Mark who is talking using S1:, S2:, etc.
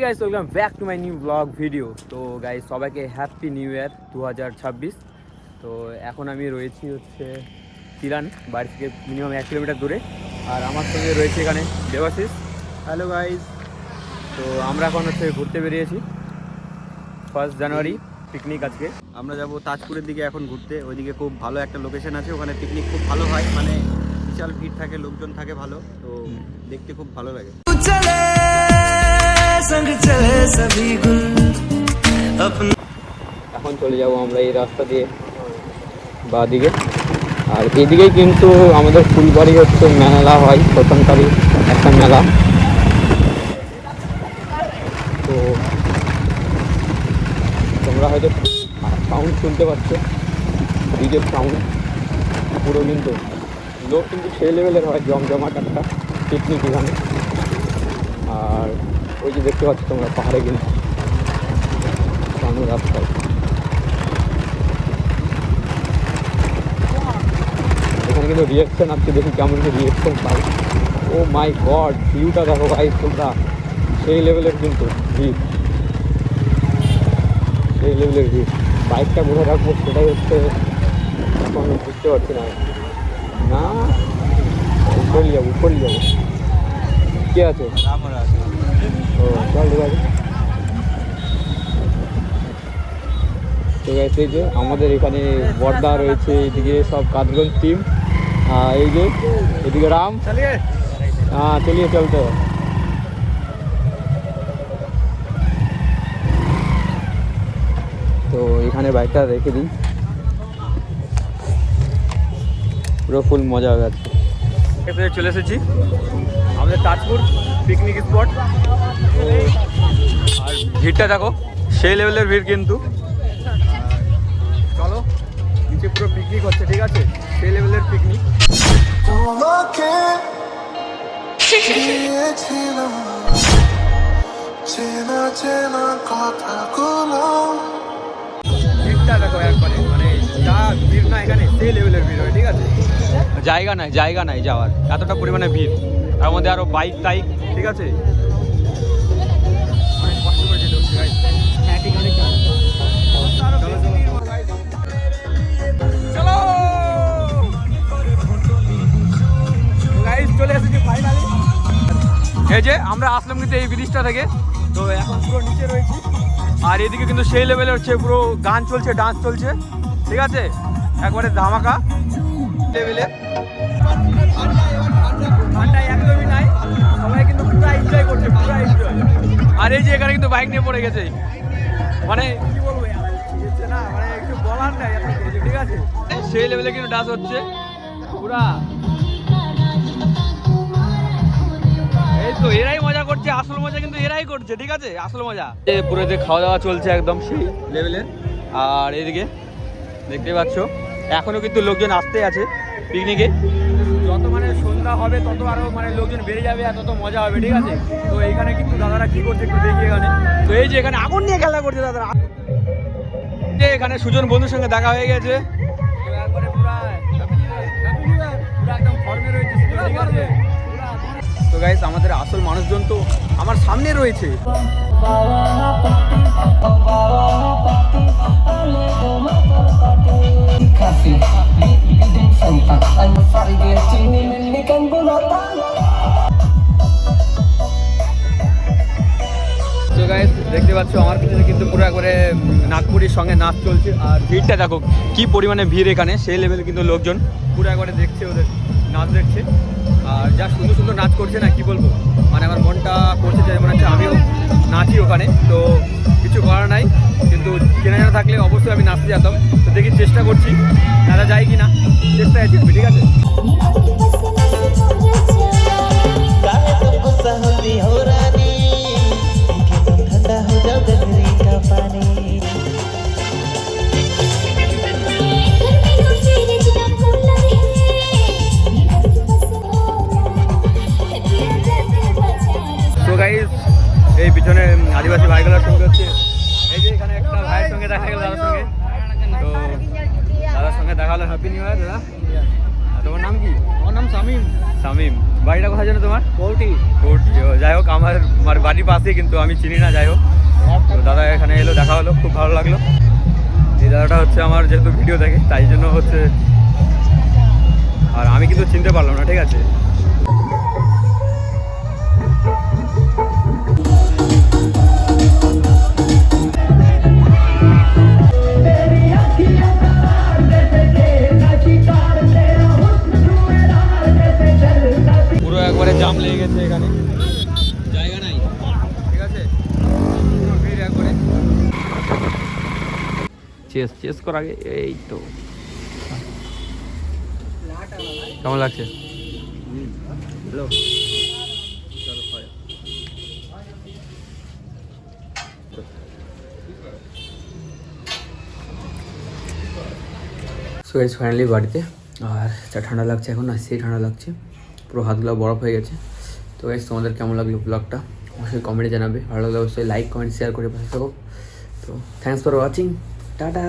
S1: Guys, welcome back to my new blog video. তো guys, সবাইকে happy new year 2026। তো এখন আমি রয়েছি হচ্ছে তিলান, বাড়ি থেকে মিনিমাম 1 কিলোমিটার দূরে। আর আমার সঙ্গে রয়েছে এখানে দেবাশিস। Hello guys. তো আমরা এখন হচ্ছে ঘুরতে বেরিয়েছি 1 জানুয়ারি পিকনিক। আজকে
S2: আমরা যাব তাজপুরের দিকে এখন ঘুরতে। ওইদিকে খুব ভালো একটা লোকেশন আছে, ওখানে পিকনিক খুব ভালো হয়, মানে বিশাল ভিড় থাকে, লোকজন থাকে ভালো, তো দেখতে খুব ভালো লাগে।
S1: এখন চলে যাব আমরা এই রাস্তা দিয়ে বা দিকে। আর এদিকেই কিন্তু আমাদের ফুলবাড়ি হচ্ছে মেলা হয়, প্রথমকারী একটা মেলা। তো তোমরা হয়তো সাউন্ড শুনতে পাচ্ছ, ডিজের সাউন্ড পুরো, কিন্তু লোক কিন্তু সেই লেভেলের হয়, জমজমাট একটা পিকনিক এখানে। আর ওই যে দেখতে পাচ্ছ তোমরা পাহাড়ে কিন্তু সামনে রাস্তায়, এখানে কিন্তু রিয়েকশন আসছে, দেখি কেমন কি রিয়েকশন পাই। ও মাই গড, ভিউটা দেখো ভাই তোমরা, সেই লেভেলের কিন্তু ভিড়, সেই লেভেলের ভিড়। বাইকটা কোথায় রাখবো সেটাই হচ্ছে এখন বুঝতে পারছি না। না, উপরে যাবো কে আছে? ও চল ভাই। তো গেছে যে আমাদের এখানে বর্দা রয়েছে, এদিকে সব কাজগঞ্জ টিম, এই যে এদিকে রাম। হ্যাঁ চলিয়ে চলতে। তো এখানে বাইকটা রেখে দিই, পুরো ফুল মজা হয়ে গেছে। চলে এসেছি আমাদের তাজপুর পিকনিক স্পট। তো আর ভিড়টা দেখো, সেই লেভেলের ভিড় কিন্তু। চলো, নিচে পুরো পিকনিক হচ্ছে, ঠিক আছে, সেই লেভেলের পিকনিক। ভিড়টা দেখো একবারে, মানে যা ভিড় না এখানে, সেই লেভেলের ভিড় হয়, ঠিক আছে। জায়গা নাই যাওয়ার, এতটা পরিমাণে ভিড়। তার মধ্যে আরো বাইক টাইক, ঠিক আছে, অনেক কষ্ট করে যেতে হচ্ছে গাইস। চলো গাইস, চলে এসেছি ফাইনালি। এই যে আমরা আসলাম কিন্তু এই ব্রিজটা থেকে, তো এখন পুরো নিচে রয়েছি। আর এদিকে কিন্তু সেই লেভেলে হচ্ছে পুরো গান চলছে, ডান্স চলছে, ঠিক আছে, একবারে ধামাকা লেভেলে। ঠান্ডা একদমই নাই, সবাই কিন্তু পুরো এনজয় করছে, পুরো এনজয়। আর এই যে এখানে কিন্তু বাইক নিয়ে পড়ে গেছে, মানে কি বলবো না, মানে একটু বলার নাই, ঠিক আছে, সেই লেভেলে কিন্তু ডান্স হচ্ছে পুরা। এই তো এরাই মজা করছে, আসল মজা কিন্তু এরাই করছে, ঠিক আছে, আসল মজা। পুরো যে খাওয়া দাওয়া চলছে একদম সেই লেভেলের। আর এদিকে দেখতে পাচ্ছ এখনো কিন্তু লোকজন আসতে আছে পিকনিকে। যত মানে সন্ধ্যা হবে তত আরো মানে লোকজন বেড়ে যাবে, আর তত মজা হবে, ঠিক আছে। তো এইখানে কিন্তু দাদারা কি করছে একটু দেখি এখানে। তো এই যে এখানে আগুন নিয়ে খেলা করছে দাদারা। এখানে সুজন বন্ধুর সঙ্গে দেখা হয়ে গেছে, তো একবারে পুরো একদম ফর্মে রয়েছে, ঠিক আছে। তো গাইস, আমাদের আসল মানুষজন তো আমার সামনে রয়েছে। তো গাইস, দেখতে পাচ্ছ আমার পিছনে কিন্তু পুরো একবারে নাগপুরের সঙ্গে নাচ চলছে। আর ভিড়টা দেখো কি পরিমাণে ভিড় এখানে, সেই লেভেলে কিন্তু লোকজন পুরো একবারে দেখছে, ওদের নাচ দেখছে। আর যা সুন্দর সুন্দর নাচ করছে না, কি বলবো, মানে আমার মনটা করছে যে মনে হচ্ছে আমিও নাচি ওখানে। তো কিছু করার নাই, কিন্তু চেনা জানা থাকলে অবশ্যই আমি নাচতে যেতাম। তো দেখি, চেষ্টা করছি, দাদা যায় কি না, চেষ্টায় আছি, ঠিক আছে। তো গাইস, এই পিছনে আদিবাসী ভাইগুলোর সঙ্গে হচ্ছে, এই যে এখানে একটা ভাইয়ের সঙ্গে দেখা গেল, দাদার সঙ্গে। তো দাদার সঙ্গে দেখা হলো, হ্যাপি নিউ ইয়ার দাদা। তোমার নাম কি?
S2: আমার নাম শামিম।
S1: শামিম, বাড়িটা কোথায় জানো তোমার?
S2: কোটি
S1: কোটি। ও যাই হোক, আমার বাড়ির পাশেই, কিন্তু আমি চিনি না। যাই হোক, তো দাদা এখানে এলো, দেখা হলো, খুব ভালো লাগলো। এই দাদাটা হচ্ছে আমার যেহেতু ভিডিও দেখে, তাই জন্য হচ্ছে, আর আমি কিন্তু চিনতে পারলাম না, ঠিক আছে। পুরো একবারে জাম লেগে গেছে এখানে, জায়গা নাই, ঠিক আছে, পুরো ভিড় একবারে। চেস করার আগে এই তো কেমন লাগছে?
S2: হ্যালো
S1: সো গাইস ফাইনালি বাড়িতে, আর যা ঠান্ডা লাগছে এখন, আর সেই ঠান্ডা লাগছে, পুরো হাতগুলো বরফ হয়ে গেছে। তো গাইস তোমাদের কেমন লাগলো ব্লগটা অবশ্যই কমেন্টে জানাবে, ভালো লাগলে অবশ্যই লাইক কমেন্ট শেয়ার করে পাশে থাকো। তো থ্যাঙ্কস ফর ওয়াচিং, টাটা।